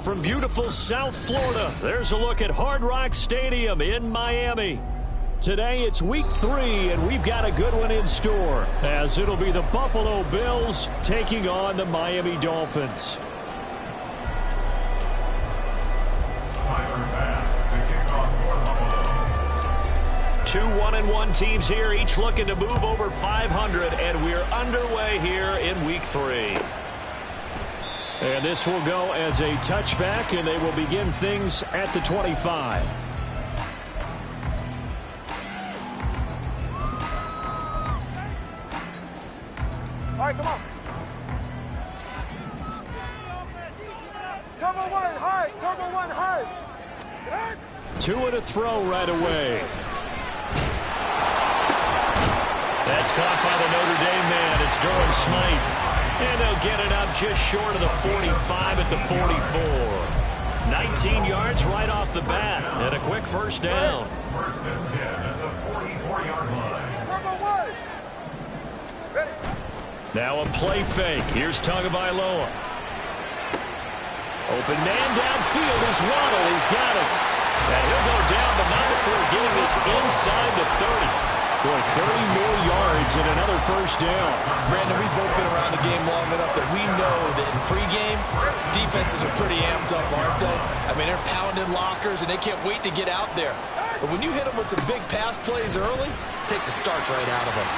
From beautiful South Florida, there's a look at Hard Rock Stadium in Miami. Today it's week 3, and we've got a good one in store, as it'll be the Buffalo Bills taking on the Miami Dolphins. 2 1-1 teams here, each looking to move over 500, and we're underway here in week 3. And this will go as a touchback, and they will begin things at the 25. All right, come on. Turbo 1, hard. Turbo 1, hard. 2 and a throw right away. That's caught by the Notre Dame man. It's Durham Smythe. And they'll get it up just short of the 45 at the 44. 19 yards right off the bat. And a quick first down. First and 10 at the 44-yard line. Turbo 1. Ready. Now a play fake. Here's Tagovailoa. Open man downfield is Waddle. He's got it. And he'll go down, but not before getting this inside the 30. Boy, 30 more yards and another first down. Brandon, we've both been around the game long enough that we know that in pregame, defenses are pretty amped up, aren't they? I mean, they're pounding lockers, and they can't wait to get out there. But when you hit them with some big pass plays early, it takes the starch right out of them.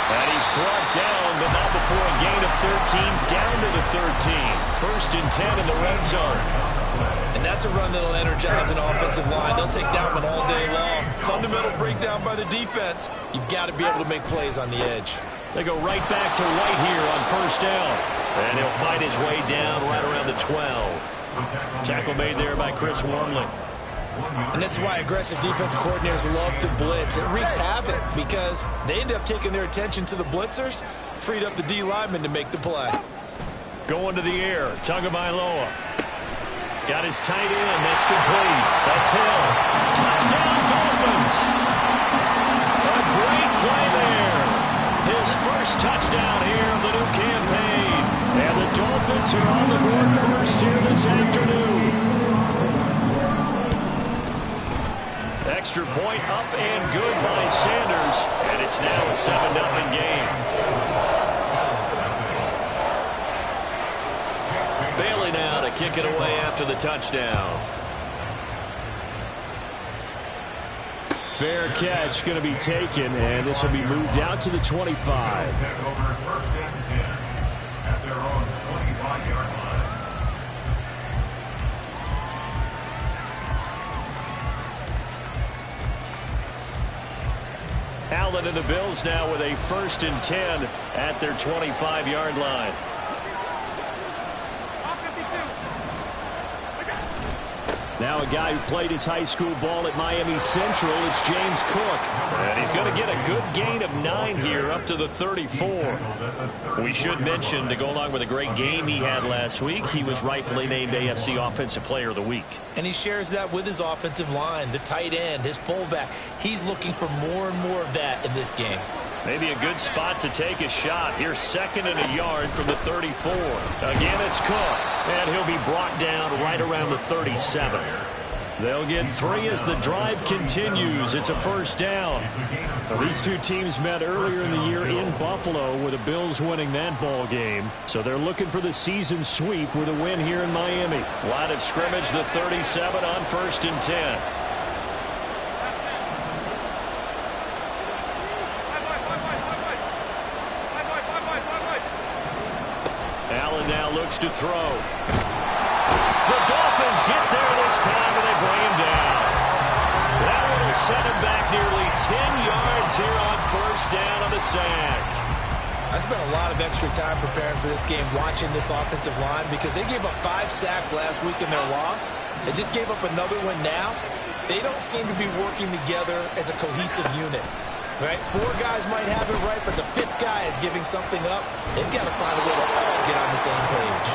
And he's brought down, but not before a gain of 13, down to the 13. First and 10 in the red zone. And that's a run that'll energize an offensive line. They'll take that one all day long. Fundamental breakdown by the defense. You've got to be able to make plays on the edge. They go right back to White here on first down. And he'll fight his way down right around the 12. Tackle made there by Chris Wormley. And this is why aggressive defensive coordinators love to blitz. It wreaks havoc because they end up taking their attention to the blitzers, freed up the D lineman to make the play. Going to the air, Tagovailoa. Got his tight end. That's complete. That's Hill. Touchdown, Dolphins. A great play there. His first touchdown here of the new campaign. And the Dolphins are on the board first here this afternoon. Extra point up and good by Sanders. And it's now a 7-0 game. Bailey now to kick it away after the touchdown. Fair catch going to be taken, and this will be moved out to the 25. Allen and the Bills now with a 1st and 10 at their 25-yard line. Now a guy who played his high school ball at Miami Central, it's James Cook. And he's going to get a good gain of 9 here up to the 34. We should mention, to go along with a great game he had last week, he was rightfully named AFC Offensive Player of the Week. And he shares that with his offensive line, the tight end, his fullback. He's looking for more and more of that in this game. Maybe a good spot to take a shot. Here's 2nd and a yard from the 34. Again, it's Cook. And he'll be brought down right around the 37. They'll get 3 as the drive continues. It's a first down. Well, these two teams met earlier in the year in Buffalo with the Bills winning that ball game. So they're looking for the season sweep with a win here in Miami. Line of scrimmage, the 37 on 1st and 10. Now looks to throw. The Dolphins get there this time, and they bring him down. That one will set him back nearly 10 yards here on 1st down on the sack. I spent a lot of extra time preparing for this game, watching this offensive line, because they gave up 5 sacks last week in their loss. They just gave up another one now. They don't seem to be working together as a cohesive unit. Right? 4 guys might have it right, but the 5th guy is giving something up. They've got to find a way to all get on the same page.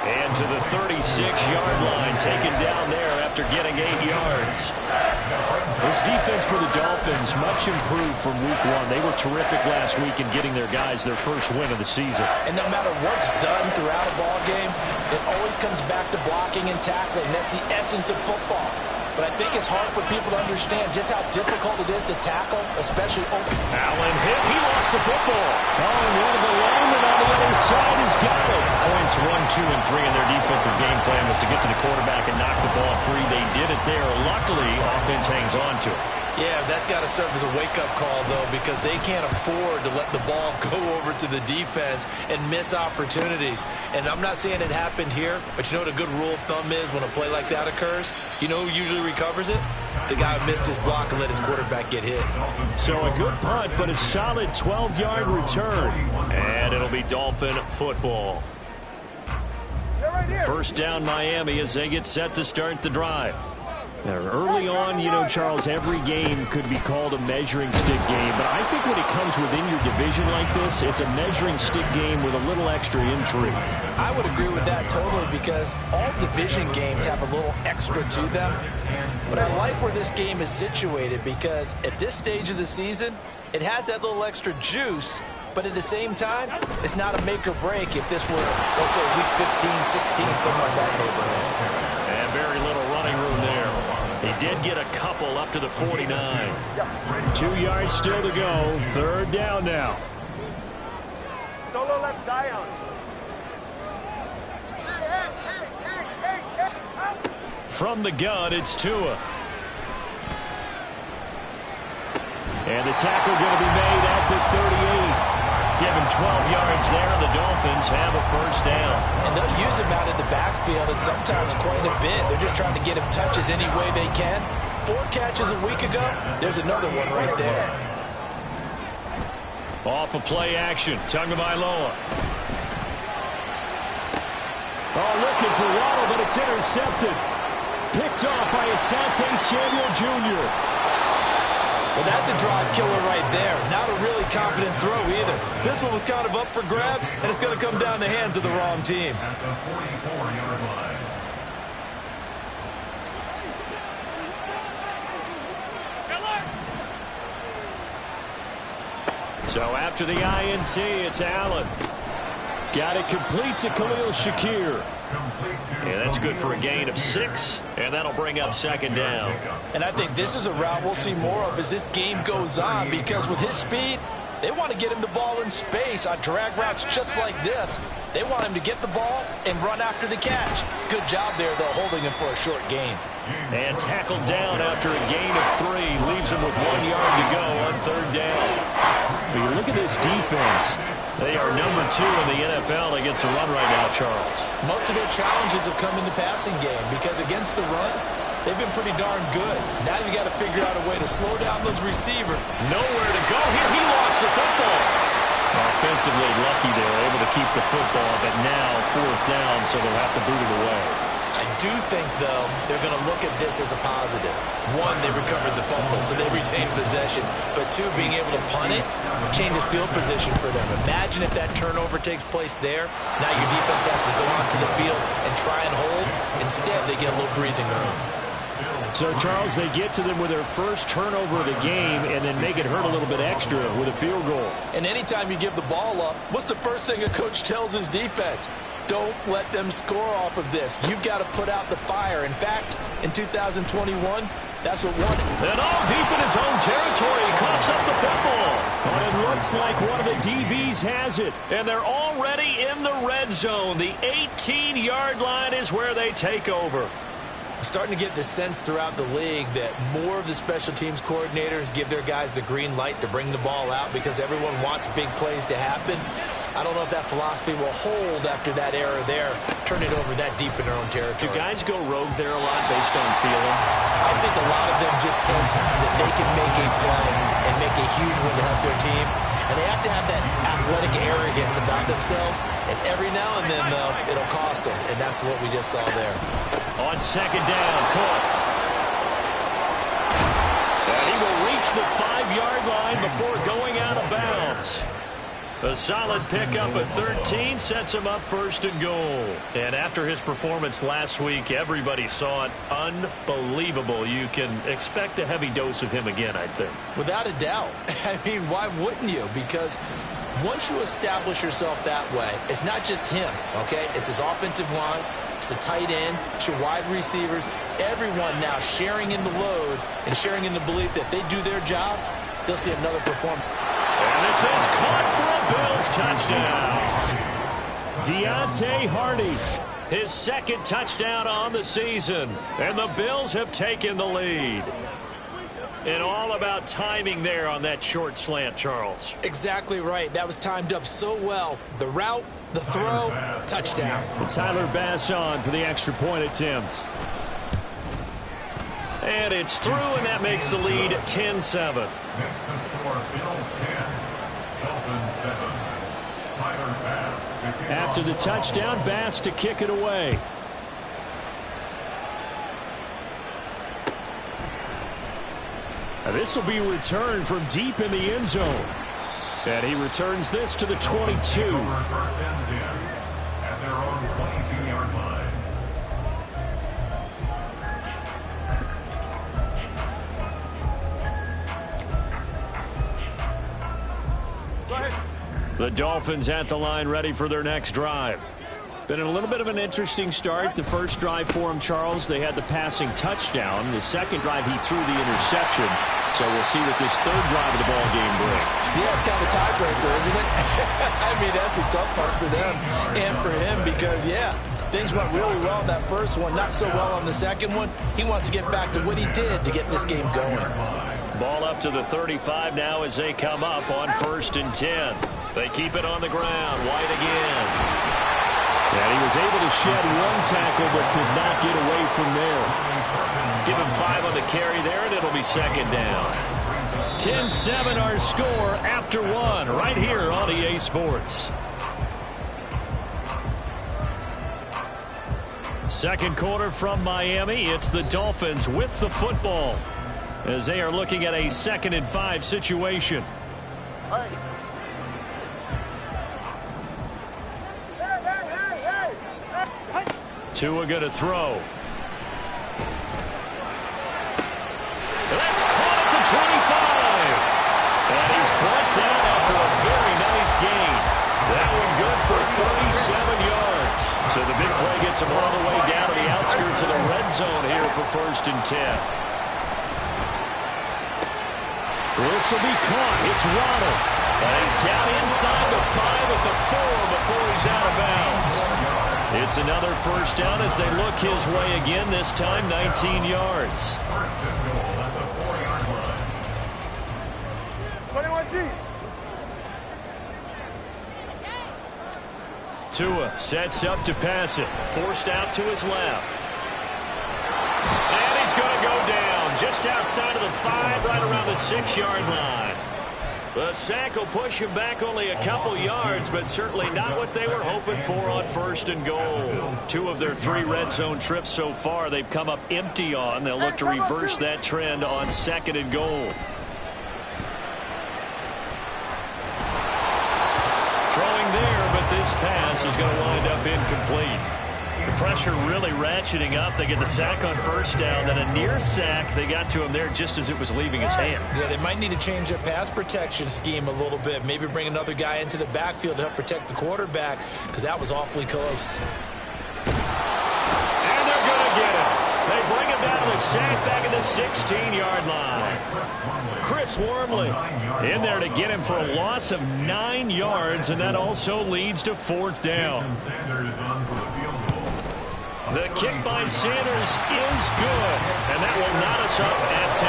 And to the 36-yard line, taken down there after getting 8 yards. This defense for the Dolphins, much improved from week 1. They were terrific last week in getting their guys their first win of the season. And no matter what's done throughout a ball game, it always comes back to blocking and tackling. That's the essence of football. But I think it's hard for people to understand just how difficult it is to tackle, especially open. Allen hit. He lost the football. Oh, and one of the linemen on the other side has got it. Points 1, 2, and 3 in their defensive game plan was to get to the quarterback and knock the ball free. They did it there. Luckily, offense hangs on to it. Yeah, that's got to serve as a wake-up call, though, because they can't afford to let the ball go over to the defense and miss opportunities. And I'm not saying it happened here, but you know what a good rule of thumb is when a play like that occurs? You know who usually recovers it? The guy who missed his block and let his quarterback get hit. So a good punt, but a solid 12-yard return. And it'll be Dolphin football. First down, Miami, as they get set to start the drive. Now, early on, you know, Charles, every game could be called a measuring stick game. But I think when it comes within your division like this, it's a measuring stick game with a little extra intrigue. I would agree with that totally because all division games have a little extra to them. But I like where this game is situated because at this stage of the season, it has that little extra juice. But at the same time, it's not a make or break if this were, let's say, week 15, 16, something like that neighborhood. And very little running room there. He did get a couple up to the 49. 2 yards still to go. Third down now. Solo left Zion. From the gun, it's Tua. And the tackle going to be made at the 38. Given 12 yards there, the Dolphins have a first down. And they'll use him out in the backfield and sometimes quite a bit. They're just trying to get him touches any way they can. 4 catches a week ago. There's another one right there. Off of play action. Tagovailoa. Oh, looking for Waddle, but it's intercepted. Picked off by Asante Samuel Jr. Well, that's a drive killer right there. Not a really confident throw either. This one was kind of up for grabs, and it's going to come down the hands of the wrong team. At the 44-yard line. So after the INT, it's Allen. Got it complete to Khalil Shakir. Yeah, that's good for a gain of 6, and that'll bring up second down. And I think this is a route we'll see more of as this game goes on because with his speed, they want to get him the ball in space on drag routes just like this. They want him to get the ball and run after the catch. Good job there, though, holding him for a short gain. And tackled down after a gain of 3. Leaves him with 1 yard to go on third down. But you look at this defense. They are number 2 in the NFL against the run right now, Charles. Most of their challenges have come in the passing game because against the run, they've been pretty darn good. Now you got to figure out a way to slow down those receivers. Nowhere to go here. He lost the football. Offensively, lucky they were able to keep the football, but now fourth down, so they'll have to boot it away. I do think, though, they're going to look at this as a positive. 1, they recovered the fumble, so they retained possession. But 2, being able to punt it changes field position for them. Imagine if that turnover takes place there. Now your defense has to go onto the field and try and hold. Instead, they get a little breathing room. So, Charles, they get to them with their first turnover of the game and then make it hurt a little bit extra with a field goal. And anytime you give the ball up, what's the first thing a coach tells his defense? Don't let them score off of this. You've got to put out the fire. In fact, in 2021, that's what won. And all deep in his own territory, he coughs up the football. And it looks like one of the DBs has it. And they're already in the red zone. The 18-yard line is where they take over. Starting to get the sense throughout the league that more of the special teams coordinators give their guys the green light to bring the ball out because everyone wants big plays to happen. I don't know if that philosophy will hold after that error there. Turn it over that deep in their own territory. Do guys go rogue there a lot based on feeling? I think a lot of them just sense that they can make a play and make a huge one to help their team. And they have to have that athletic arrogance about themselves. And every now and then, though, it'll cost them. And that's what we just saw there. On second down, Cook. And he will reach approach the 5-yard line before going out of bounds. A solid pickup at 13 sets him up first and goal. And after his performance last week, everybody saw it. Unbelievable. You can expect a heavy dose of him again, I think. Without a doubt. I mean, why wouldn't you? Because once you establish yourself that way, it's not just him, okay? It's his offensive line, it's the tight end, it's your wide receivers, everyone now sharing in the load and sharing in the belief that they do their job, they'll see another performance. And this is caught for a Bills touchdown. Deontay Hardy, his second touchdown on the season. And the Bills have taken the lead. And all about timing there on that short slant, Charles. Exactly right. That was timed up so well. The route, the throw, touchdown. And Tyler Bass on for the extra point attempt. And it's through, and that makes the lead 10-7. Next to score, Bills 10, Dolphins 7. Tyler Bass. After the touchdown, Bass to kick it away. This will be returned from deep in the end zone. And he returns this to the 22. First and 10 at their own 22-yard line. Go ahead. The Dolphins at the line ready for their next drive. Been a little bit of an interesting start. The first drive for him, Charles, they had the passing touchdown. The second drive, he threw the interception. So we'll see what this third drive of the ball game brings. Yeah, it's kind of a tiebreaker, isn't it? I mean, that's a tough part for them and for him because, yeah, things went really well in that first one, not so well on the second one. He wants to get back to what he did to get this game going. Ball up to the 35 now as they come up on 1st and 10. They keep it on the ground. White again. And he was able to shed one tackle but could not get away from there. Give him 5 on the carry there, and it'll be second down. 10-7 our score after 1 right here on EA Sports. Second quarter from Miami. It's the Dolphins with the football as they are looking at a 2nd and 5 situation. Hey. Tua going to throw. That's caught at the 25. And he's brought down after a very nice gain. That one good for 37 yards. So the big play gets him all the way down to the outskirts of the red zone here for 1st and 10. This will be caught. It's Waddle. And he's down inside the 5 at the 4 before he's out of bounds. It's another first down as they look his way again, this time 19 yards. First and goal at the 4-yard line. 21G. Tua sets up to pass it. Forced out to his left. And he's going to go down just outside of the 5, right around the 6-yard line. The sack will push him back only a couple yards, but certainly not what they were hoping for on 1st and goal. 2 of their 3 red zone trips so far they've come up empty on. They'll look to reverse that trend on 2nd and goal. Throwing there, but this pass is going to wind up incomplete. The pressure really ratcheting up. They get the sack on 1st down, then a near sack. They got to him there just as it was leaving his hand. Yeah, they might need to change their pass protection scheme a little bit. Maybe bring another guy into the backfield to help protect the quarterback because that was awfully close. And they're going to get him. They bring him down to the sack back at the 16-yard line. Chris Wormley in there to get him for a loss of 9 yards, and that also leads to 4th down. Sanders on for the field goal. The kick by Sanders is good, and that will knot us up at 10.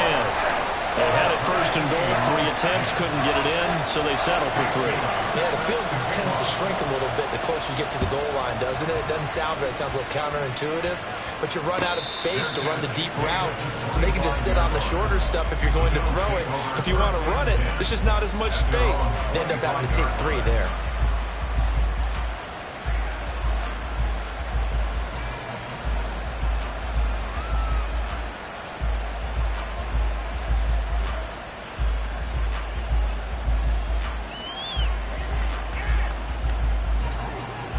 They had it 1st and goal, 3 attempts, couldn't get it in, so they settle for 3. Yeah, the field tends to shrink a little bit the closer you get to the goal line, doesn't it? It doesn't sound right. It sounds a little counterintuitive, but you run out of space to run the deep route, so they can just sit on the shorter stuff if you're going to throw it. If you want to run it, there's just not as much space. They end up having to take 3 there.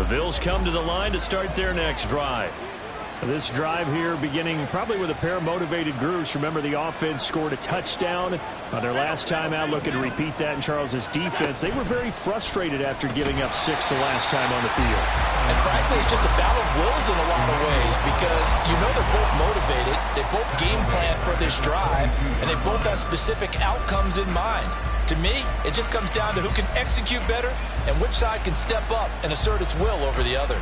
Bills come to the line to start their next drive. This drive here beginning probably with a pair of motivated groups. Remember, the offense scored a touchdown on their last time out. Looking to repeat that in Charles's defense. They were very frustrated after giving up 6 the last time on the field. And frankly, it's just a battle of wills in a lot of ways because you know they're both motivated. They both game plan for this drive, and they both have specific outcomes in mind. To me, it just comes down to who can execute better and which side can step up and assert its will over the other.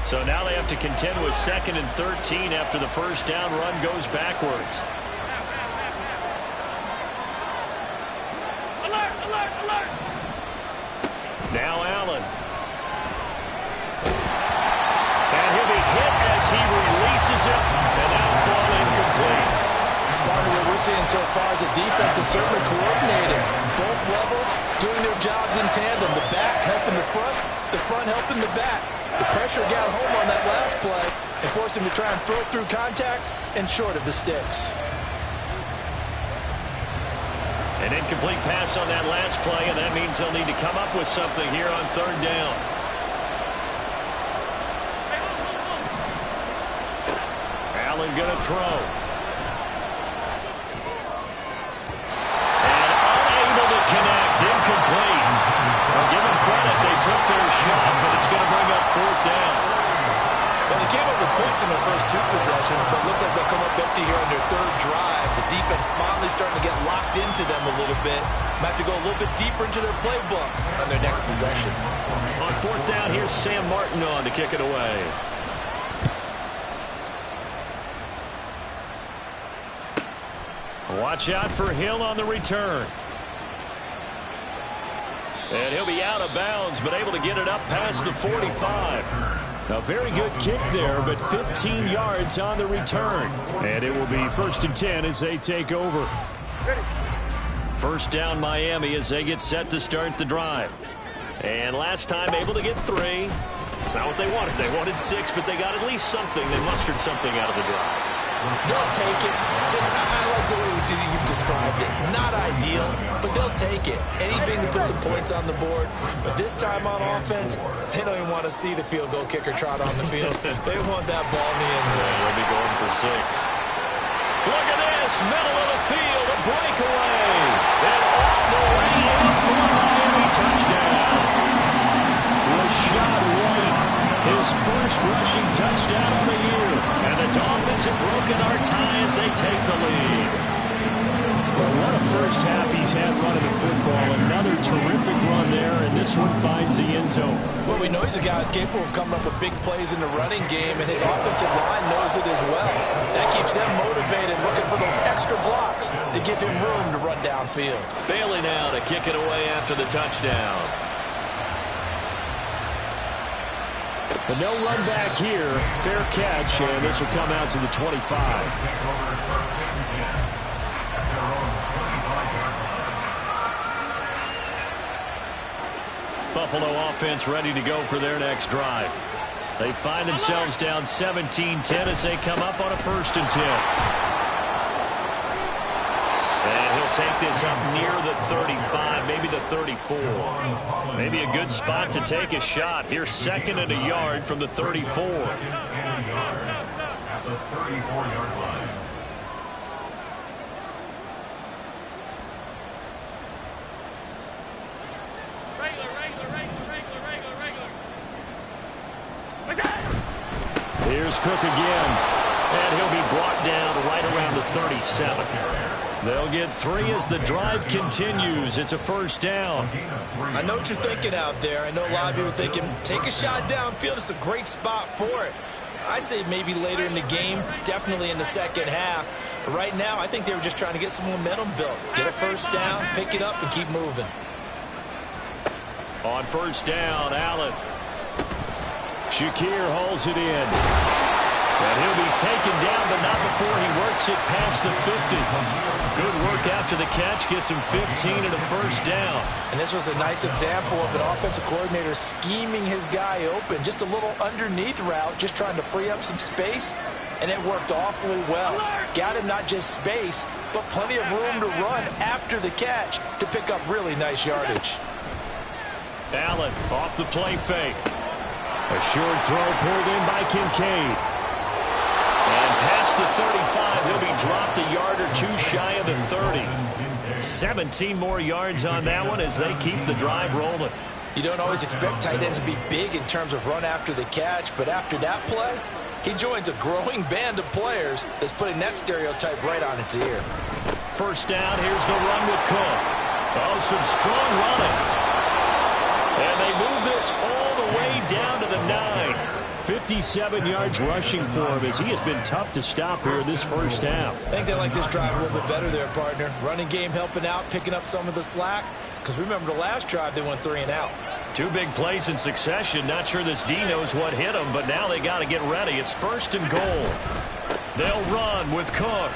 So now they have to contend with 2nd and 13 after the first down run goes backwards. Alert, alert, alert. Now Allen. And he'll be hit as he releases it, and now fall incomplete. Part of what we're seeing so far is the defense is certainly coordinated. Both levels doing their jobs in tandem. The back helping the front helping the back. The pressure got home on that last play and forced him to try and throw through contact and short of the sticks. An incomplete pass on that last play, and that means they'll need to come up with something here on 3rd down. Allen going to throw. And unable to connect. Incomplete. Well, give them credit. They took their shot, but it's going to bring up 4th down. Well, they came up with points in their first 2 possessions, but it looks like they'll come up empty here on their 3rd drive. The defense finally starting to get locked into them a little bit. Might have to go a little bit deeper into their playbook on their next possession. On 4th down, here's Sam Martin on to kick it away. Watch out for Hill on the return. And he'll be out of bounds, but able to get it up past the 45. A very good kick there, but 15 yards on the return. And it will be 1st and 10 as they take over. First down Miami as they get set to start the drive. And last time able to get 3. It's not what they wanted. They wanted 6, but they got at least something. They mustered something out of the drive. They'll take it. I like the way you described it. Not ideal, but they'll take it. Anything to put some points on the board. But this time on offense, they don't even want to see the field goal kicker trot on the field. They want that ball in the end zone. They'll be going for 6. Look at this. Middle of the field. A breakaway. And all the way in for a Miami touchdown. Rashad White, his first rushing touchdown of the year. And the Dolphins have broken our tie as they take the lead. Well, what a first half he's had running the football. Another terrific run there, and this one finds the end zone. Well, we know he's a guy who's capable of coming up with big plays in the running game, and his offensive line knows it as well. That keeps them motivated, looking for those extra blocks to give him room to run downfield. Bailey now to kick it away after the touchdown. But no run back here. Fair catch, and this will come out to the 25. Buffalo offense ready to go for their next drive. They find themselves down 17-10 as they come up on a 1st and 10. And he'll take this up near the 35, maybe the 34. Maybe a good spot to take a shot. Here's 2nd and a yard from the 34. At the 34-yard line. Here's Cook again. And he'll be brought down right around the 37. They'll get 3 as the drive continues. It's a 1st down. I know what you're thinking out there. I know a lot of you are thinking, take a shot downfield. It's a great spot for it. I'd say maybe later in the game, definitely in the second half. But right now, I think they were just trying to get some momentum built. Get a 1st down, pick it up, and keep moving. On 1st down, Allen. Shakir hauls it in. And he'll be taken down, but not before he works it past the 50. Good work after the catch. Gets him 15 and a 1st down. And this was a nice example of an offensive coordinator scheming his guy open. Just a little underneath route, just trying to free up some space. And it worked awfully well. Got him not just space, but plenty of room to run after the catch to pick up really nice yardage. Allen off the play fake. A short throw pulled in by Kincaid. And past the 35, he'll be dropped a yard or two shy of the 30. 17 more yards on that one as they keep the drive rolling. You don't always expect tight ends to be big in terms of run after the catch, but after that play, he joins a growing band of players that's putting that stereotype right on its ear. First down, here's the run with Cook. Oh, some strong running. And they move this all the way down to the 9. 57 yards rushing for him as he has been tough to stop here in this first half. I think they like this drive a little bit better there, partner. Running game helping out, picking up some of the slack. Because remember the last drive, they went 3 and out. 2 big plays in succession. Not sure this D knows what hit him, but now they got to get ready. It's 1st and goal. They'll run with Cook.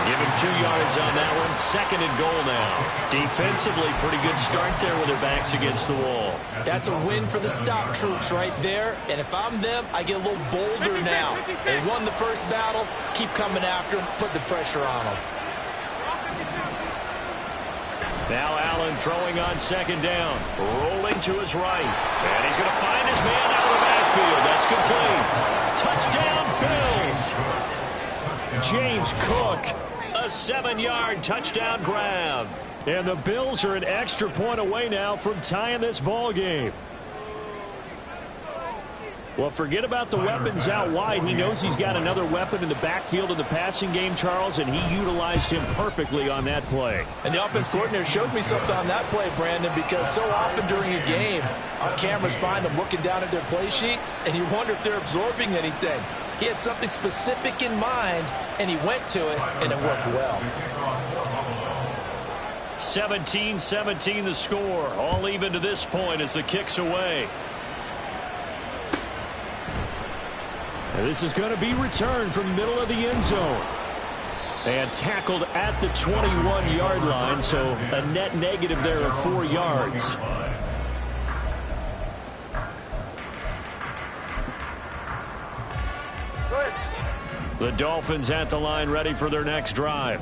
Give him 2 yards on that one. 2nd and goal now. Defensively, pretty good start there with their backs against the wall. That's a win for the stop troops right there. And if I'm them, I get a little bolder now. They won the first battle. Keep coming after them. Put the pressure on them. Now Allen throwing on 2nd down. Rolling to his right. And he's going to find his man out of the backfield. That's complete. Touchdown, Bills. James Cook, a 7-yard touchdown grab. And the Bills are an extra point away now from tying this ball game. Well, forget about the weapons out wide. He knows he's got another weapon in the backfield in the passing game, Charles, and he utilized him perfectly on that play. And the offense coordinator showed me something on that play, Brandon, because so often during a game, our cameras find them looking down at their play sheets, and you wonder if they're absorbing anything. He had something specific in mind, and he went to it, and it worked well. 17-17 the score. All even to this point as the kick's away. And this is going to be returned from the middle of the end zone. And tackled at the 21-yard line, so a net negative there of 4 yards. The Dolphins at the line ready for their next drive.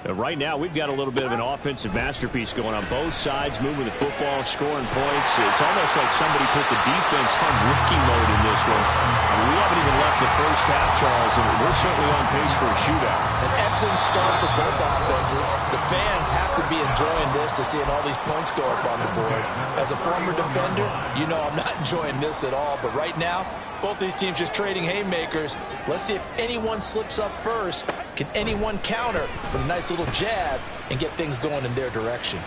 Right now, we've got a little bit of an offensive masterpiece going on both sides, moving the football, scoring points. It's almost like somebody put the defense on rookie mode in this one. We haven't even left the first half, Charles, and we're certainly on pace for a shootout. An excellent start for both offenses. The fans have to be enjoying this to seeing all these points go up on the board. As a former defender, you know I'm not enjoying this at all, but right now, both these teams just trading haymakers. Let's see if anyone slips up first. Can anyone counter with a nice little jab and get things going in their direction?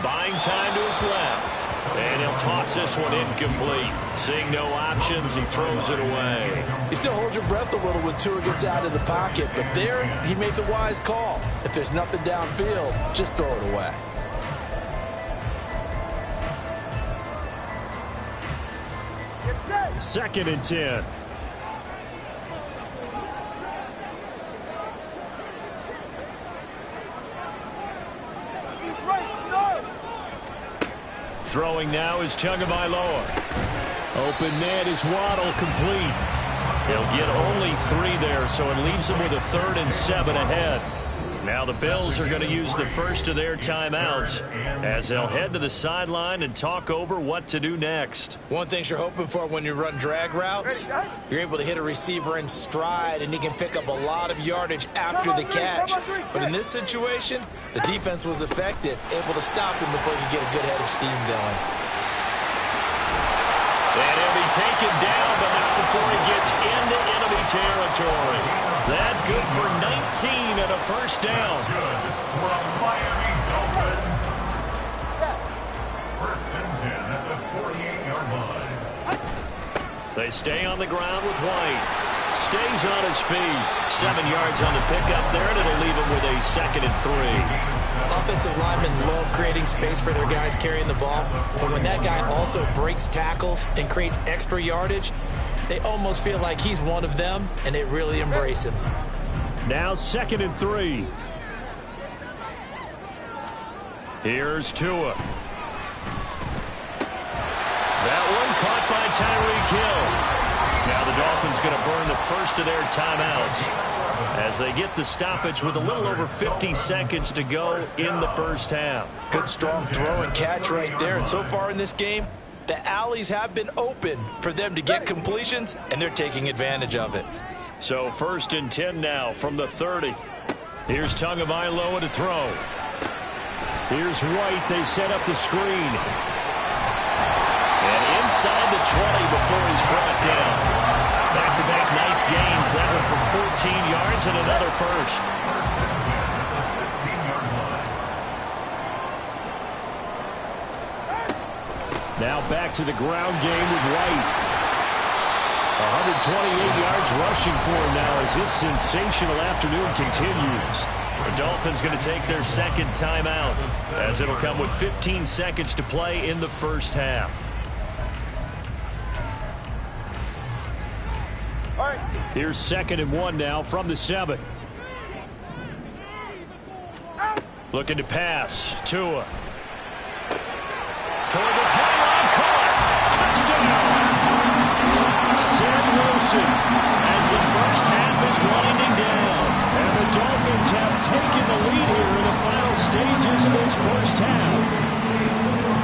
Buying time to his left. And he'll toss this one incomplete. Seeing no options, he throws it away. You still hold your breath a little when Tua gets out of the pocket, but there he made the wise call. If there's nothing downfield, just throw it away. Second and 10. Throwing now is Tagovailoa. Open man is Waddle, complete. He'll get only 3 there, so it leaves him with a 3rd and 7 ahead. Now the Bills are going to use the first of their timeouts as they'll head to the sideline and talk over what to do next. One thing you're hoping for when you run drag routes, you're able to hit a receiver in stride and he can pick up a lot of yardage after the catch. But in this situation, the defense was effective, able to stop him before he could get a good head of steam going. And he'll be taken down, but not before he gets into enemy territory. That good for 19 and a first down. Good for a Miami Dolphin. 1st and 10 at the 48-yard line. They stay on the ground with White. Stays on his feet. 7 yards on the pickup there, and it'll leave him with a 2nd and 3. Offensive linemen love creating space for their guys carrying the ball, but when that guy also breaks tackles and creates extra yardage, they almost feel like he's one of them, and they really embrace him. Now 2nd and 3. Here's Tua. That one caught by Tyreek Hill. Now the Dolphins going to burn the first of their timeouts as they get the stoppage with a little over 50 seconds to go in the first half. Good strong throw and catch right there. And so far in this game, the alleys have been open for them to get completions, and they're taking advantage of it. So 1st and 10 now from the 30. Here's Tagovailoa to throw. Here's White. They set up the screen. And inside the 20 before he's brought down. Back-to-back nice gains. That one for 14 yards and another first. Now back to the ground game with White. 128 yards rushing for him now as this sensational afternoon continues. The Dolphins going to take their second timeout as it'll come with 15 seconds to play in the first half. All right. Here's 2nd and 1 now from the 7. Looking to pass. Tua. Toward the pylon, caught. Touchdown. Sam Wilson as the first half is winding down. And the Dolphins have taken the lead here in the final stages of this first half.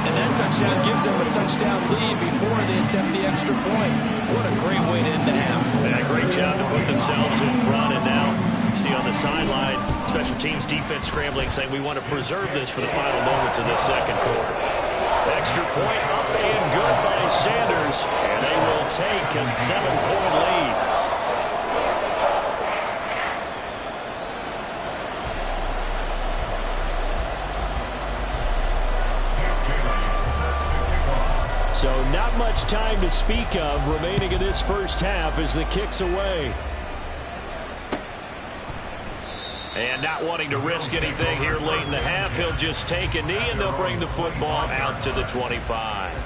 And that touchdown gives them a touchdown lead before they attempt the extra point. What a great way to end the half. Yeah, great job to put themselves in front. And now, see on the sideline, special teams defense scrambling, saying we want to preserve this for the final moments of this second quarter. Extra point up and good by Sanders. And they will take a 7-point lead. So not much time to speak of remaining in this first half as the kick's away. And not wanting to risk anything here late in the half, he'll just take a knee and they'll bring the football out to the 25.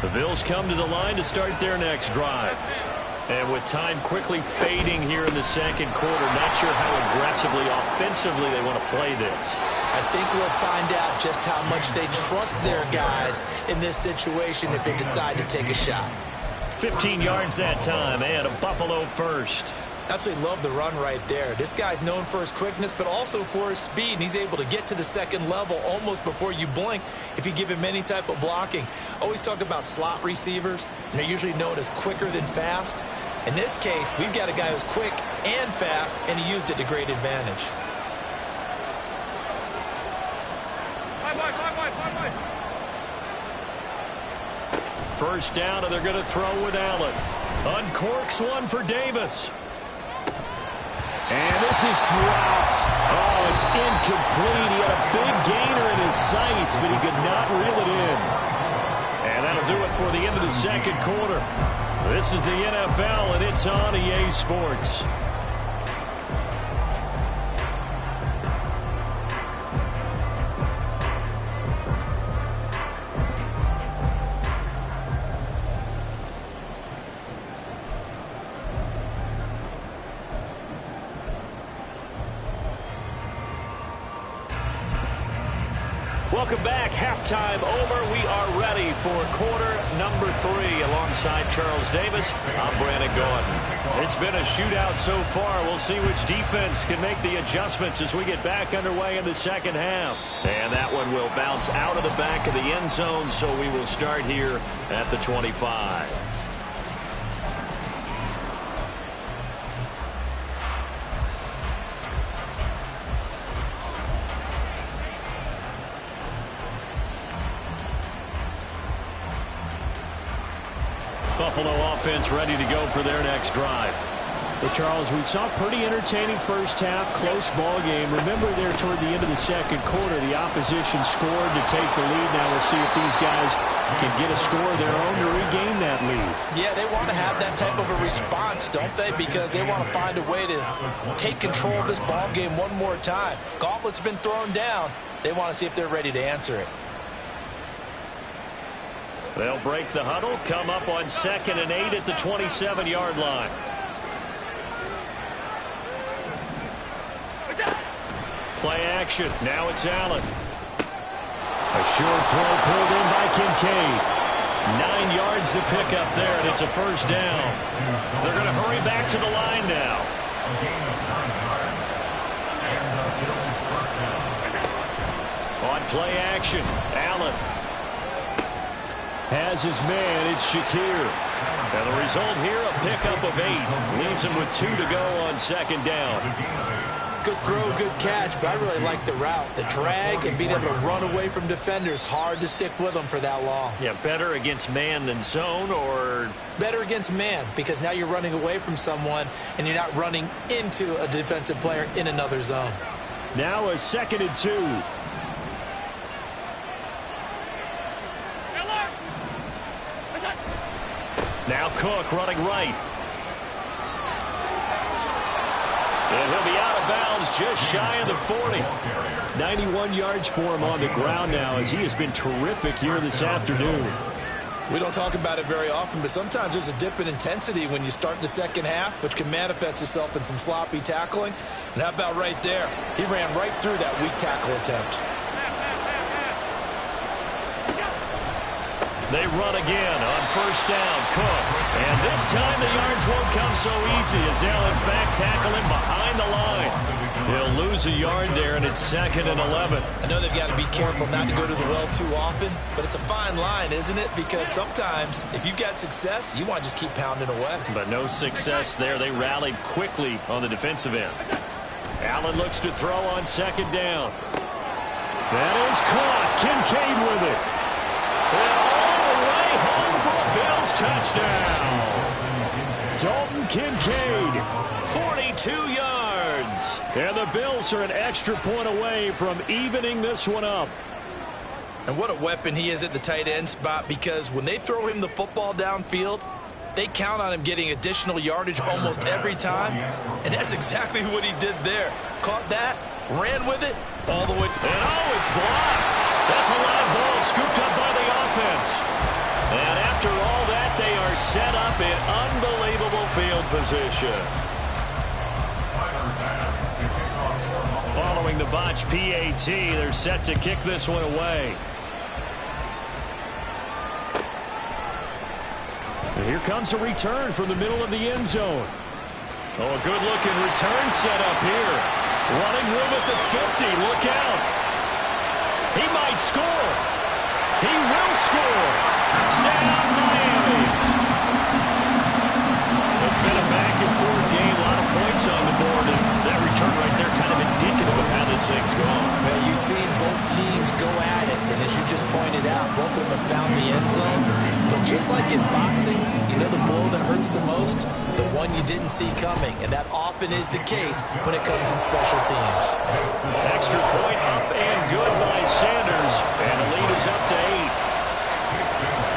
The Bills come to the line to start their next drive. And with time quickly fading here in the second quarter, not sure how aggressively, offensively they want to play this. I think we'll find out just how much they trust their guys in this situation if they decide to take a shot. 15 yards that time, and a Buffalo first. Absolutely love the run right there. This guy's known for his quickness, but also for his speed, and he's able to get to the second level almost before you blink if you give him any type of blocking. Always talk about slot receivers, and they're usually known as quicker than fast. In this case, we've got a guy who's quick and fast, and he used it to great advantage. First down, and they're going to throw with Allen. Uncorks one for Davis. And this is dropped. Oh, it's incomplete. He had a big gainer in his sights, but he could not reel it in. And that'll do it for the end of the second quarter. This is the NFL, and it's on EA Sports. Welcome back. Halftime over. We are ready for quarter number 3 alongside Charles Davis. I'm Brandon Gordon. It's been a shootout so far. We'll see which defense can make the adjustments as we get back underway in the second half. And that one will bounce out of the back of the end zone, so we will start here at the 25. Buffalo offense ready to go for their next drive. Well, Charles, we saw a pretty entertaining first half, close ball game. Remember there toward the end of the second quarter, the opposition scored to take the lead. Now we'll see if these guys can get a score of their own to regain that lead. Yeah, they want to have that type of a response, don't they? Because they want to find a way to take control of this ball game one more time. Gauntlet's been thrown down. They want to see if they're ready to answer it. They'll break the huddle, come up on 2nd and 8 at the 27-yard line. Play action. Now it's Allen. A short throw pulled in by Kincaid. 9 yards to pick up there, and it's a first down. They're going to hurry back to the line now. On play action, Allen has his man. It's Shakir. And the result here, a pickup of 8. Leaves him with 2 to go on 2nd down. Good throw, good catch, but I really like the route. The drag and being able to run away from defenders, hard to stick with them for that long. Yeah, better against man than zone, or? Better against man, because now you're running away from someone and you're not running into a defensive player in another zone. Now a 2nd and 2. Now Cook running right. And he'll be out of bounds just shy of the 40. 91 yards for him on the ground now, as he has been terrific here this afternoon. We don't talk about it very often, but sometimes there's a dip in intensity when you start the second half, which can manifest itself in some sloppy tackling. And how about right there? He ran right through that weak tackle attempt. They run again on 1st down, Cook. And this time the yards won't come so easy, as they'll in fact tackle him behind the line. He'll lose a yard there, and it's 2nd and 11. I know they've got to be careful not to go to the well too often, but it's a fine line, isn't it? Because sometimes if you've got success, you want to just keep pounding away. But no success there. They rallied quickly on the defensive end. Allen looks to throw on 2nd down. That is caught. Kincaid with it. Home for a Bills touchdown. Dalton Kincaid. 42 yards. And the Bills are an extra point away from evening this one up. And what a weapon he is at the tight end spot, because when they throw him the football downfield, they count on him getting additional yardage almost every time. And that's exactly what he did there. Caught that, ran with it, all the way. And it's blocked. That's a live ball scooped up by the offense. And after all that, they are set up in unbelievable field position. Following the botch PAT, they're set to kick this one away. And here comes a return from the middle of the end zone. Oh, a good-looking return set up here. Running room at the 50. Look out. He might score. He will score. Touchdown, Miami. It's been a back-and-forth game. A lot of points on the board. And that return right there kind of indicative of how this thing's going. Well, you've seen both teams go at it. And as you just pointed out, both of them have found the end zone. But just like in boxing, you know the blow that hurts the most? The one you didn't see coming. And that often is the case when it comes in special teams. Extra point up and good by Sanders. And the lead is up to 8.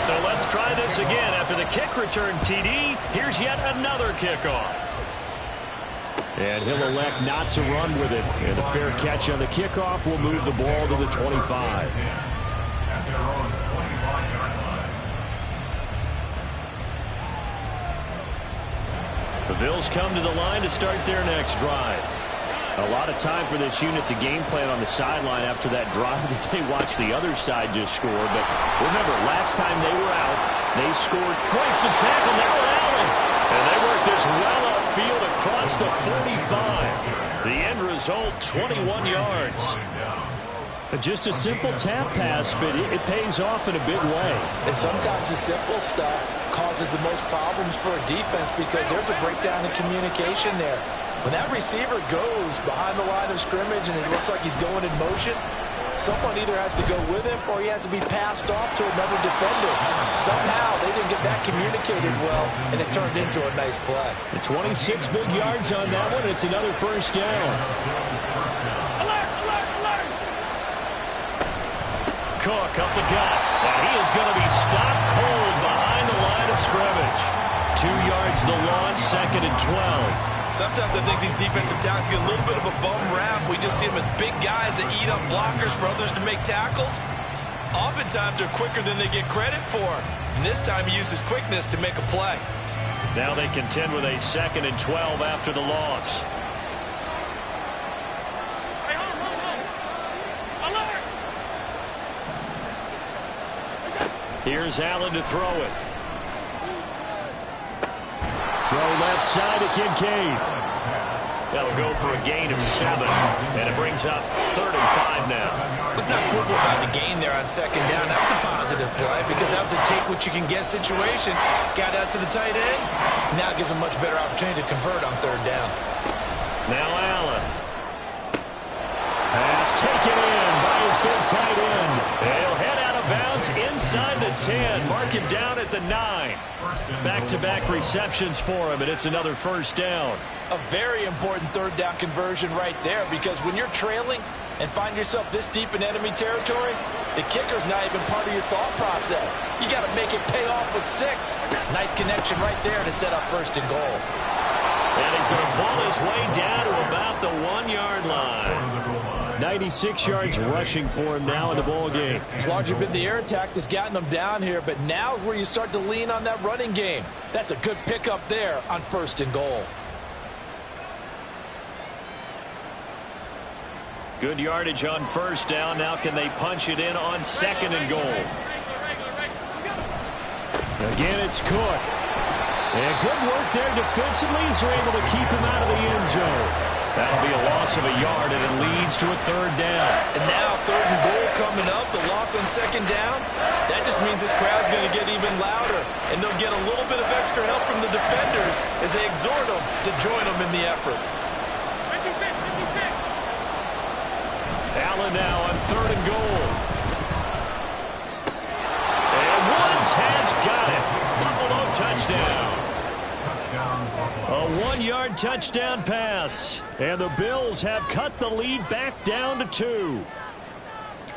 So let's try this again. After the kick return TD, here's yet another kickoff. And he'll elect not to run with it. And a fair catch on the kickoff will move the ball to the 25. The Bills come to the line to start their next drive. A lot of time for this unit to game plan on the sideline after that drive that they watched the other side just score. But remember, last time they were out, they scored. Breaks the tackle, now Allen. And they work this well upfield across the 45. The end result, 21 yards. Just a simple tap pass, but it pays off in a big way. And sometimes the simple stuff causes the most problems for a defense, because there's a breakdown in communication there. When that receiver goes behind the line of scrimmage and it looks like he's going in motion, someone either has to go with him or he has to be passed off to another defender. Somehow they didn't get that communicated well, and it turned into a nice play. The 26 big yards on that one. It's another first down. Cook up the gut, and he is going to be stopped cold behind the line of scrimmage. 2 yards the loss, 2nd and 12. Sometimes I think these defensive tackles get a little bit of a bum rap. We just see them as big guys that eat up blockers for others to make tackles. Oftentimes they're quicker than they get credit for. And this time he uses quickness to make a play. Now they contend with a 2nd and 12 after the loss. Here's Allen to throw it. Throw left side to Kincaid. That'll go for a gain of 7, and it brings up 35 now. Let's not quibble about the gain there on 2nd down. That was a positive play because that was a take-what-you-can-get situation. Got out to the tight end. Now gives a much better opportunity to convert on 3rd down. Now Allen. Pass taken in by his big tight end. He'll head out of bounds inside the 10. Mark him down at the 9. Back-to-back receptions for him, and it's another 1st down. A very important 3rd down conversion right there, because when you're trailing and find yourself this deep in enemy territory, the kicker's not even part of your thought process. You got to make it pay off with 6. Nice connection right there to set up 1st and goal. And he's going to ball his way down to about the 1-yard line. 96 yards rushing for him now in the ball game. As largely been the air attack that's gotten them down here, but now is where you start to lean on that running game. That's a good pickup there on 1st and goal. Good yardage on 1st down. Now can they punch it in on 2nd and goal? Again, it's Cook. And good work there defensively as they're able to keep him out of the end zone. That'll be a loss of a yard, and it leads to a 3rd down. And now 3rd and goal coming up, the loss on 2nd down. That just means this crowd's going to get even louder, and they'll get a little bit of extra help from the defenders as they exhort them to join them in the effort. Allen now on 3rd and goal. And Woods has got it. Buffalo touchdown. A 1-yard touchdown pass. And the Bills have cut the lead back down to 2.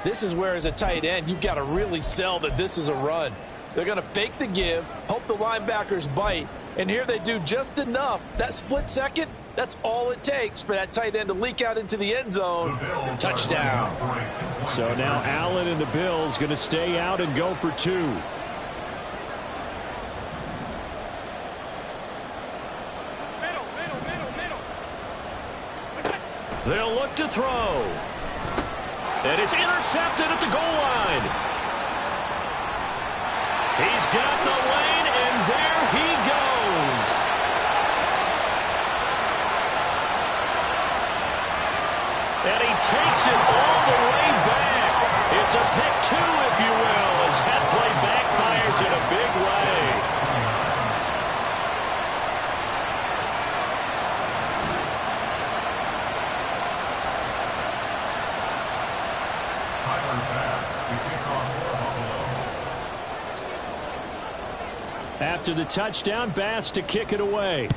This is where, as a tight end, you've got to really sell that this is a run. They're going to fake the give, hope the linebackers bite, and here they do just enough. That split second, that's all it takes for that tight end to leak out into the end zone. Touchdown. So now Allen and the Bills going to stay out and go for 2. They'll look to throw. And it's intercepted at the goal line. He's got the lane, and there he goes. And he takes it all the way back. It's a pick 2, if you will, as that play backfires in a big way. After the touchdown, Bass to kick it away.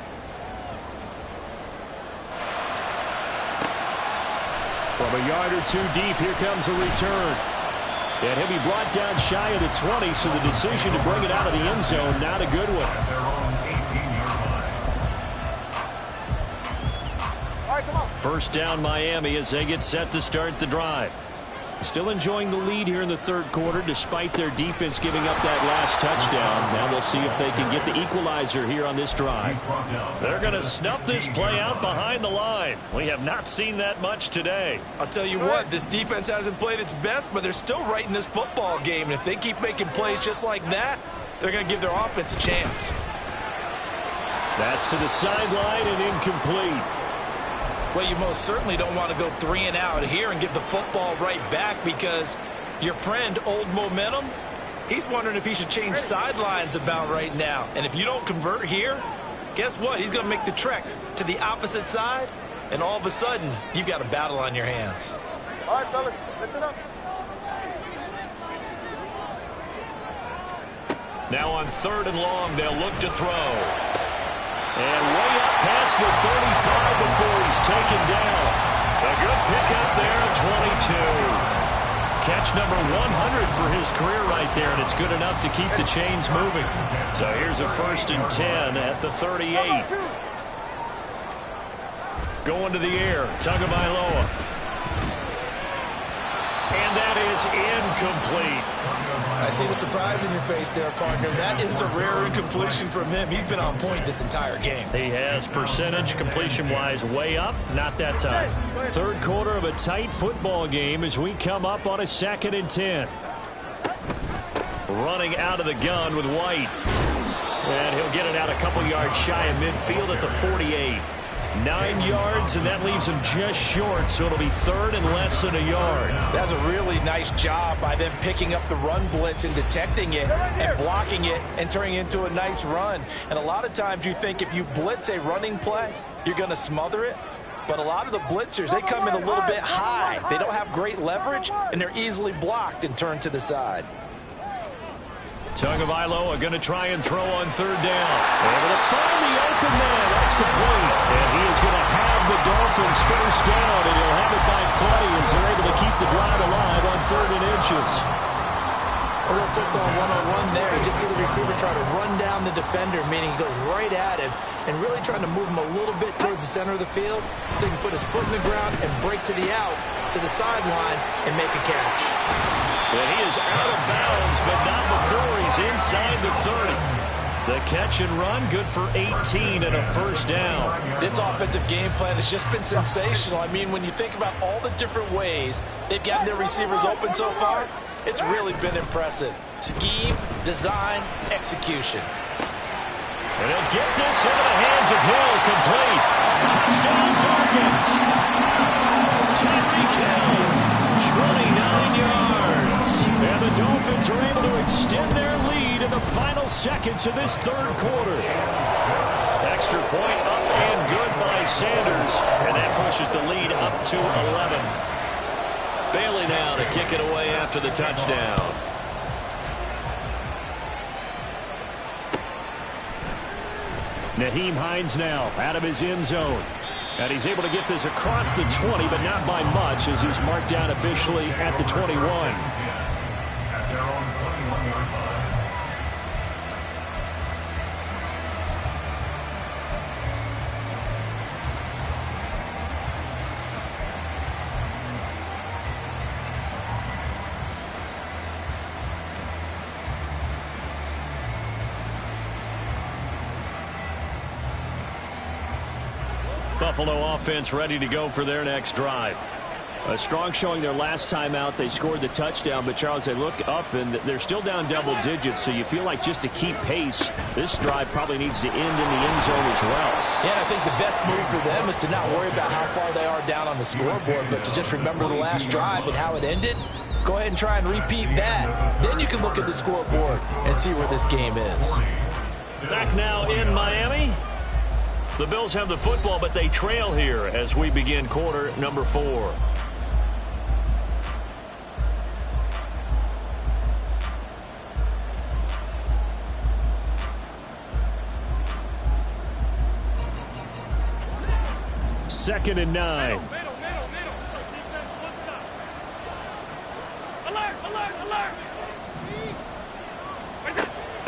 From a yard or 2 deep, here comes a return. And he'll be brought down shy of the 20, so the decision to bring it out of the end zone, not a good one. All right, come on. 1st down Miami as they get set to start the drive. Still enjoying the lead here in the 3rd quarter, despite their defense giving up that last touchdown. Now they'll see if they can get the equalizer here on this drive. They're going to snuff this play out behind the line. We have not seen that much today. I'll tell you what, this defense hasn't played its best, but they're still right in this football game. And if they keep making plays just like that, they're going to give their offense a chance. That's to the sideline and incomplete. Well, you most certainly don't want to go 3 and out here and give the football right back, because your friend, Old Momentum, he's wondering if he should change sidelines about right now. And if you don't convert here, guess what? He's going to make the trek to the opposite side, and all of a sudden, you've got a battle on your hands. All right, fellas, listen up. Now on 3rd and long, they'll look to throw. And way up past the 35 before he's taken down. A good pickup there at 22. Catch number 100 for his career right there, and it's good enough to keep the chains moving. So here's a 1st and 10 at the 38. Going to the air, Tagovailoa. And that is incomplete. I see the surprise in your face there, partner. That is a rare incompletion from him. He's been on point this entire game. He has percentage completion-wise way up. Not that time. Third quarter of a tight football game as we come up on a 2nd and 10. Running out of the gun with White. And he'll get it out a couple yards shy of midfield at the 48. 9 yards, and that leaves him just short, so it'll be 3rd and less than a yard. That's a really nice job by them picking up the run blitz and detecting it and blocking it and turning it into a nice run. And a lot of times you think if you blitz a running play, you're going to smother it. But a lot of the blitzers, they come in a little bit high. They don't have great leverage, and they're easily blocked and turned to the side. Tagovailoa are going to try and throw on 3rd down. Able to find the open man. That's complete. And he is going to have the Dolphins first down, and he'll have it by plenty as they're able to keep the drive alive on 3rd and inches. A little football one-on-one there. You just see the receiver try to run down the defender, meaning he goes right at him and really trying to move him a little bit towards the center of the field so he can put his foot in the ground and break to the out, to the sideline, and make a catch. And he is out of bounds, but not before he's inside the 30. The catch and run, good for 18 and a first down. This offensive game plan has just been sensational. I mean, when you think about all the different ways they've gotten their receivers open so far, it's really been impressive. Scheme, design, execution. And he'll get this into the hands of Hill, complete. Touchdown, Dolphins. Tyreek Hill, 29 yards. And the Dolphins are able to extend their lead in the final seconds of this 3rd quarter. Extra point up and good by Sanders. And that pushes the lead up to 11. Bailey now to kick it away after the touchdown. Nyheim Hines now out of his end zone. And he's able to get this across the 20, but not by much as he's marked down officially at the 21. At their own 21-yard line. Buffalo offense ready to go for their next drive. A strong showing their last time out. They scored the touchdown, but Charles, they look up and they're still down double digits, so you feel like just to keep pace, this drive probably needs to end in the end zone as well. Yeah, I think the best move for them is to not worry about how far they are down on the scoreboard, but to just remember the last drive and how it ended. Go ahead and try and repeat that. Then you can look at the scoreboard and see where this game is. Back now in Miami. The Bills have the football, but they trail here as we begin quarter number 4. Second and 9.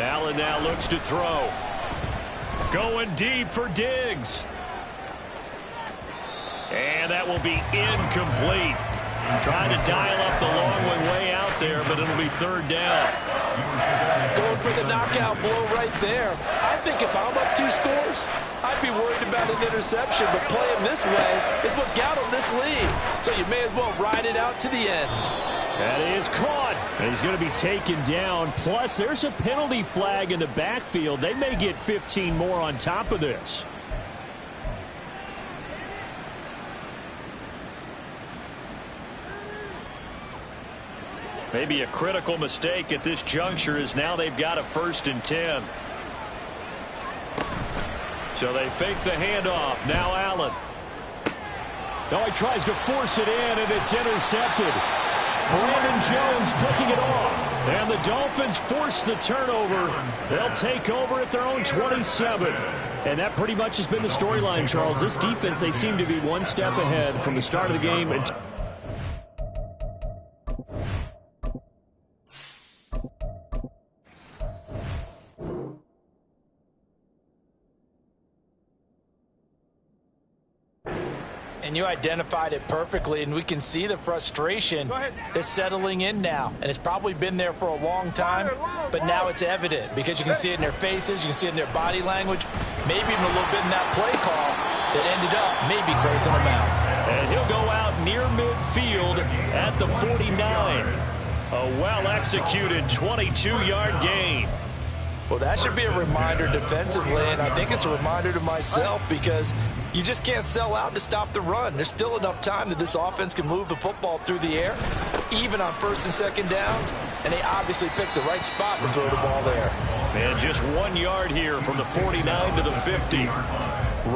Allen now looks to throw. Going deep for Diggs. And that will be incomplete. Trying to dial up the long one way out there, but it'll be 3rd down. Going for the knockout blow right there. I think if I'm up 2 scores, I'd be worried about an interception, but playing this way is what got him this lead. So you may as well ride it out to the end. That is caught. And he's going to be taken down. Plus, there's a penalty flag in the backfield. They may get 15 more on top of this. Maybe a critical mistake at this juncture is now they've got a 1st and 10. So they fake the handoff. Now Allen. Now he tries to force it in, and it's intercepted. Brandon Jones picking it off. And the Dolphins force the turnover. They'll take over at their own 27. And that pretty much has been the storyline, Charles. This defense, they seem to be one step ahead from the start of the game. And you identified it perfectly, and we can see the frustration that's settling in now. And it's probably been there for a long time, but now it's evident because you can see it in their faces, you can see it in their body language, maybe even a little bit in that play call that ended up maybe closing them out. And he'll go out near midfield at the 49. A well-executed 22-yard gain. Well, that should be a reminder defensively, and I think it's a reminder to myself because you just can't sell out to stop the run. There's still enough time that this offense can move the football through the air, even on first and second downs, and they obviously picked the right spot to throw the ball there. And just 1 yard here from the 49 to the 50.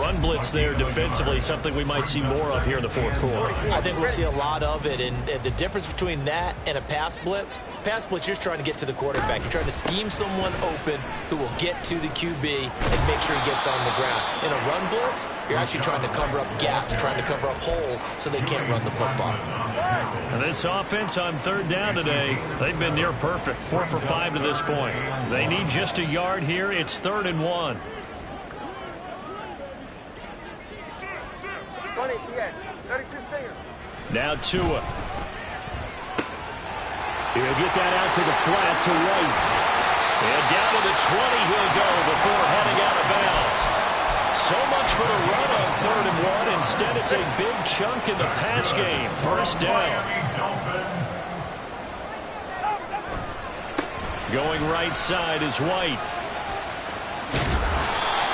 Run blitz there defensively, something we might see more of here in the fourth quarter. I think we'll see a lot of it, and the difference between that and a pass blitz, you're just trying to get to the quarterback. You're trying to scheme someone open who will get to the QB and make sure he gets on the ground. In a run blitz, you're actually trying to cover up gaps, trying to cover up holes so they can't run the football. And this offense on third down today, they've been near perfect, 4 for 5 to this point. They need just a yard here. It's 3rd and 1. 20 TX, 32 Stinger. Now Tua. He'll get that out to the flat to White. And down to the 20 he'll go before heading out of bounds. So much for the run on 3rd and 1. Instead, it's a big chunk in the pass game. First down. Going right side is White.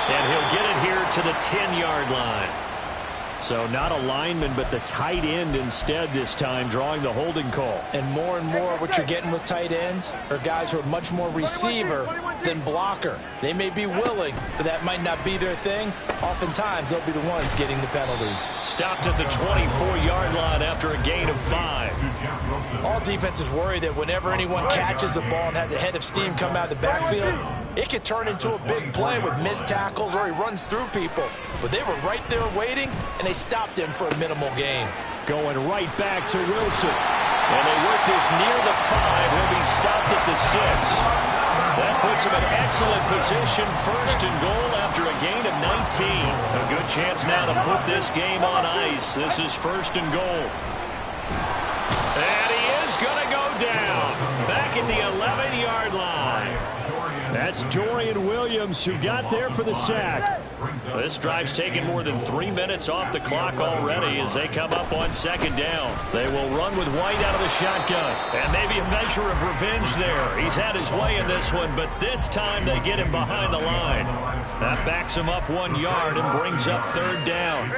And he'll get it here to the 10-yard line. So not a lineman, but the tight end instead this time, drawing the holding call. And more what you're getting with tight ends are guys who are much more receiver than blocker. They may be willing, but that might not be their thing. Oftentimes, they'll be the ones getting the penalties. Stopped at the 24-yard line after a gain of 5. All defenses worry that whenever anyone catches the ball and has a head of steam come out of the backfield, it could turn into a big play with missed tackles or he runs through people. But they were right there waiting, and they stopped him for a minimal gain. Going right back to Wilson. And they work this near the 5. He'll be stopped at the 6. That puts him in excellent position, 1st and goal after a gain of 19. A good chance now to put this game on ice. This is 1st and goal. And he is going to go down. Back at the 11-yard line. That's Dorian Williams who got there for the sack. This drive's taken more than 3 minutes off the clock already as they come up on 2nd down. They will run with White out of the shotgun. And maybe a measure of revenge there. He's had his way in this one, but this time they get him behind the line. That backs him up 1 yard and brings up 3rd down.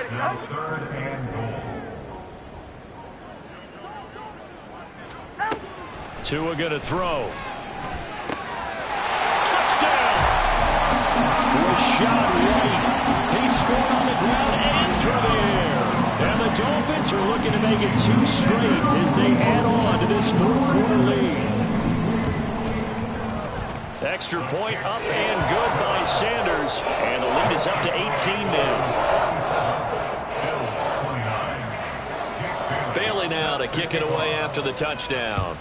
Tua going to throw. Shot right. He scored on the ground and through the air. And the Dolphins are looking to make it 2 straight as they add on to this 4th quarter lead. Extra point up and good by Sanders. And the lead is up to 18 now. Bailey now to kick it away after the touchdown.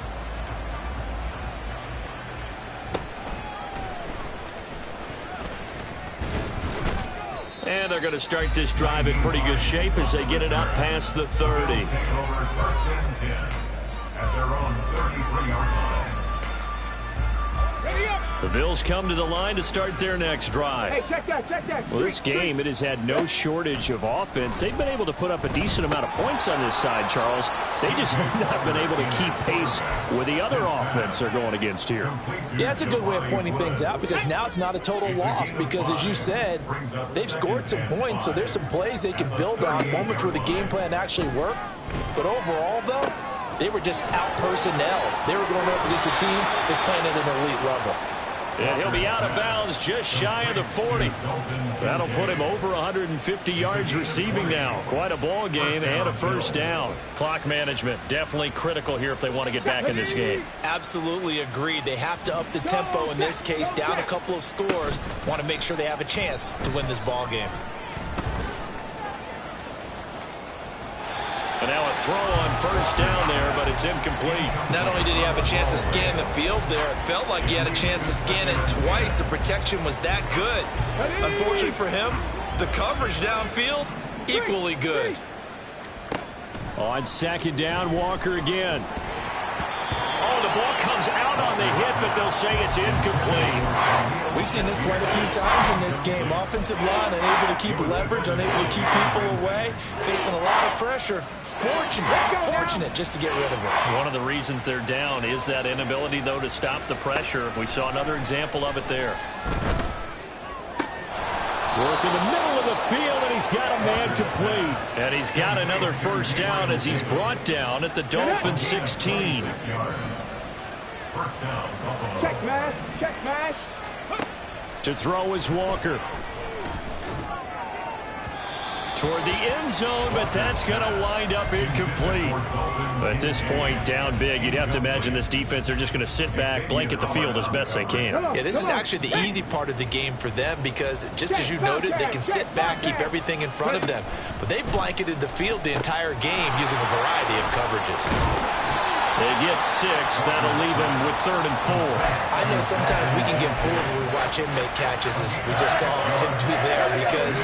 And they're going to start this drive in pretty good shape as they get it up past the 30. The Bills come to the line to start their next drive. Hey, check that. Well, this game, it has had no shortage of offense. They've been able to put up a decent amount of points on this side, Charles. They just have not been able to keep pace with the other offense they're going against here. Yeah, it's a good way of pointing things out because now it's not a total loss because, as you said, they've scored some points, so there's some plays they can build on, moments where the game plan actually worked. But overall, though, they were just out-personnel. They were going up against a team that's playing at an elite level. And he'll be out of bounds just shy of the 40. That'll put him over 150 yards receiving now. Quite a ball game and a 1st down. Clock management definitely critical here if they want to get back in this game. Absolutely agreed. They have to up the tempo in this case, down a couple of scores. Want to make sure they have a chance to win this ball game. And now a throw on 1st down there, but it's incomplete. Not only did he have a chance to scan the field there, it felt like he had a chance to scan it twice. The protection was that good. Unfortunately for him, the coverage downfield, equally good. On second down, Walker again. Oh, the ball comes out on the hit, but they'll say it's incomplete. We've seen this quite a few times in this game. Offensive line unable to keep leverage, unable to keep people away, facing a lot of pressure. Fortunate just to get rid of it. One of the reasons they're down is that inability, though, to stop the pressure. We saw another example of it there. Work in the middle of the field, and he's got a man complete. And he's got another first down as he's brought down at the Dolphins 16. Check mash, check mash. To throw is Walker. Toward the end zone, but that's going to wind up incomplete. At this point, down big, you'd have to imagine this defense are just going to sit back, blanket the field as best they can. Yeah, this is actually the easy part of the game for them because, just as you noted, they can sit back, keep everything in front of them. But they've blanketed the field the entire game using a variety of coverages. They get 6. That'll leave him with 3rd and 4. I know sometimes we can get fooled when we watch him make catches, as we just saw him do there, because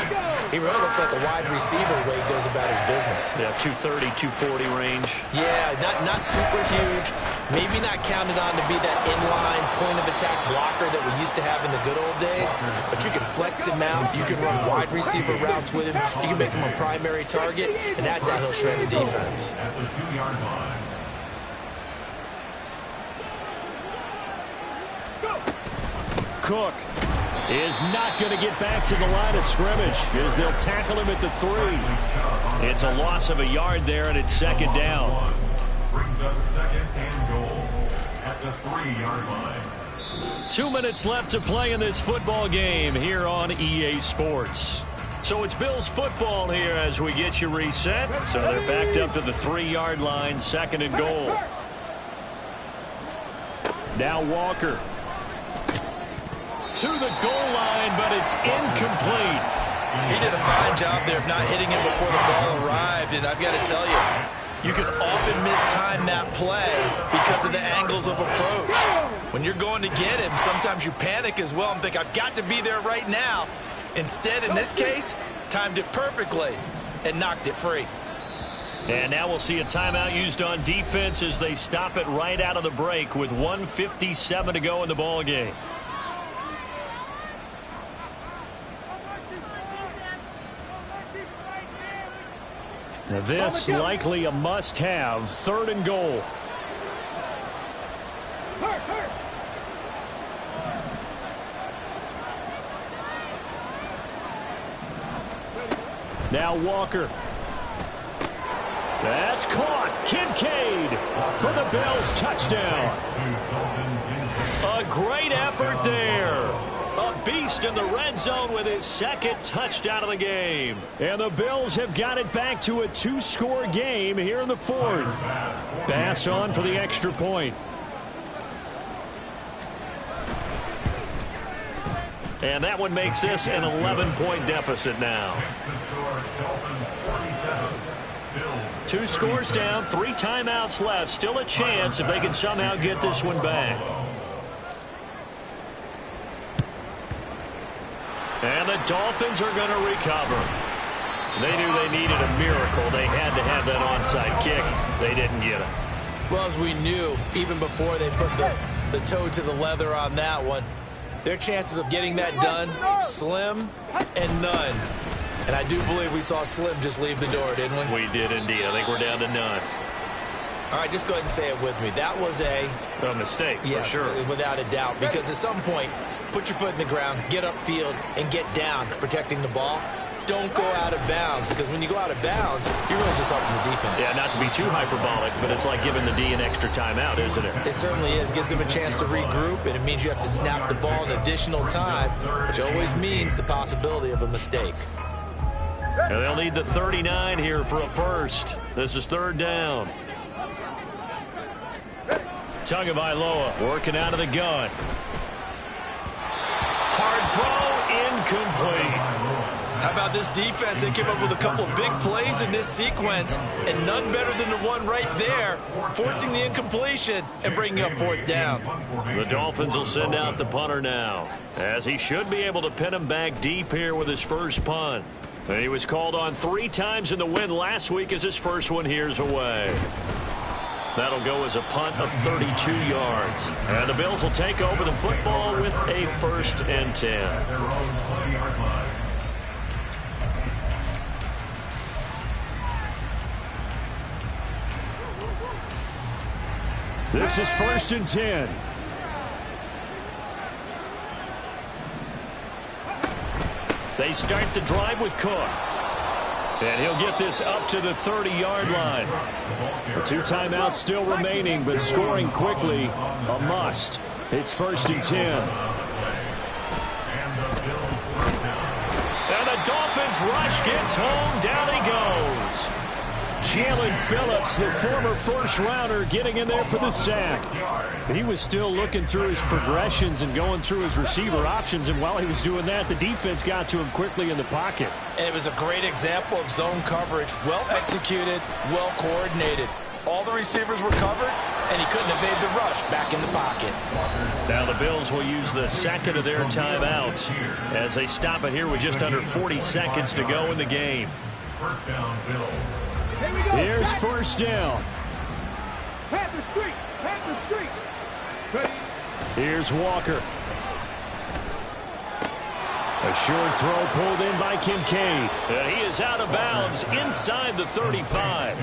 he really looks like a wide receiver the way he goes about his business. Yeah, 230, 240 range. Yeah, not super huge. Maybe not counted on to be that inline point-of-attack blocker that we used to have in the good old days, but you can flex him out. You can run wide receiver routes with him. You can make him a primary target, and that's how he'll shred the defense. At the 2-yard line. Cook is not going to get back to the line of scrimmage as they'll tackle him at the 3. It's a loss of a yard there, and it's second down. Brings up 2nd and goal at the 3-yard line. 2 minutes left to play in this football game here on EA Sports. So it's Bills football here as we get you reset. So they're backed up to the 3-yard line, 2nd and goal. Now Walker. To the goal line, but it's incomplete. He did a fine job there of not hitting him before the ball arrived, and I've got to tell you, you can often mistime that play because of the angles of approach. When you're going to get him, sometimes you panic as well and think, I've got to be there right now. Instead, in this case, timed it perfectly and knocked it free. And now we'll see a timeout used on defense as they stop it right out of the break with 1:57 to go in the ball game. Now this likely a must-have, 3rd and goal. Now Walker. That's caught. Kincaid for the Bills touchdown. A great effort there. A beast in the red zone with his 2nd touchdown of the game. And the Bills have got it back to a 2-score game here in the 4th. Bass on for the extra point. And that one makes this an 11-point deficit now. 2 scores down, 3 timeouts left. Still a chance if they can somehow get this one back. And the Dolphins are going to recover. They knew they needed a miracle. They had to have that onside kick. They didn't get it. Well, as we knew, even before they put the toe to the leather on that one, their chances of getting that done, slim and none. And I do believe we saw Slim just leave the door, didn't we? We did indeed. I think we're down to none. All right, just go ahead and say it with me. That was a mistake, yes, for sure. Without a doubt, because at some point, put your foot in the ground, get upfield, and get down protecting the ball. Don't go out of bounds, because when you go out of bounds, you're really just helping the defense. Yeah, not to be too hyperbolic, but it's like giving the D an extra timeout, isn't it? It certainly is. Gives them a chance to regroup, and it means you have to snap the ball an additional time, which always means the possibility of a mistake. And they'll need the 39 here for a first. This is 3rd down. Tagovailoa working out of the gun. Hard throw, incomplete. How about this defense? They came up with a couple of big plays in this sequence, and none better than the one right there, forcing the incompletion and bringing up 4th down. The Dolphins will send out the punter now, as he should be able to pin him back deep here with his first punt. And he was called on 3 times in the win last week as his first one here's away. That'll go as a punt of 32 yards. And the Bills will take over the football with a 1st and 10. Their own 20-yard line. This is 1st and 10. They start the drive with Cook. And he'll get this up to the 30-yard line. The 2 timeouts still remaining, but scoring quickly, a must. It's 1st and 10. And the Dolphins rush gets home. Down he goes. Jalen Phillips, the former first-rounder, getting in there for the sack. He was still looking through his progressions and going through his receiver options, and while he was doing that, the defense got to him quickly in the pocket. And it was a great example of zone coverage. Well executed, well coordinated. All the receivers were covered, and he couldn't evade the rush back in the pocket. Now the Bills will use the second of their timeouts as they stop it here with just under 40 seconds to go in the game. First down, Bills. Here's 1st down. Panther Street! Panther Street! Ready? Here's Walker. A short throw pulled in by Kincaid. He is out of bounds inside the 35.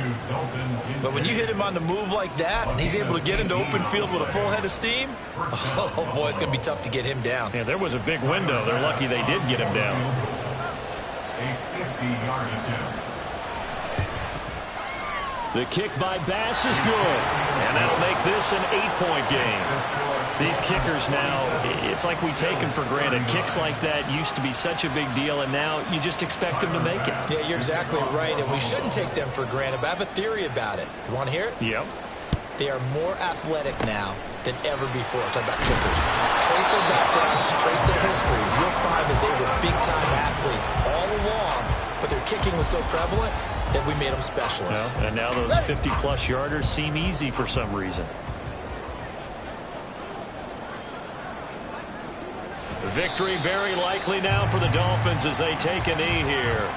But when you hit him on the move like that, and he's able to get into open field with a full head of steam, oh, boy, it's going to be tough to get him down. Yeah, there was a big window. They're lucky they did get him down. A 50-yard attempt. The kick by Bass is good. And that'll make this an 8-point game. These kickers now, it's like we take them for granted. Kicks like that used to be such a big deal, and now you just expect them to make it. Yeah, you're exactly right, and we shouldn't take them for granted, but I have a theory about it. You want to hear it? Yep. They are more athletic now than ever before. Talk about kickers. Trace their backgrounds, trace their history. You'll find that they were big-time athletes all along, but their kicking was so prevalent that we made them specialists. Well, and now those 50-plus yarders seem easy for some reason. Victory very likely now for the Dolphins as they take a knee here.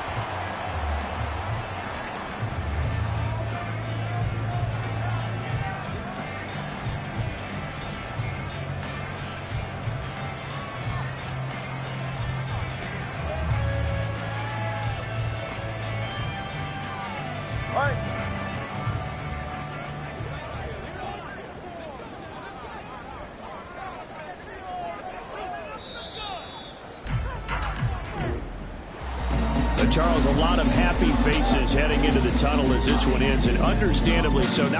All right. Charles, a lot of happy faces heading into the tunnel as this one ends, and understandably so.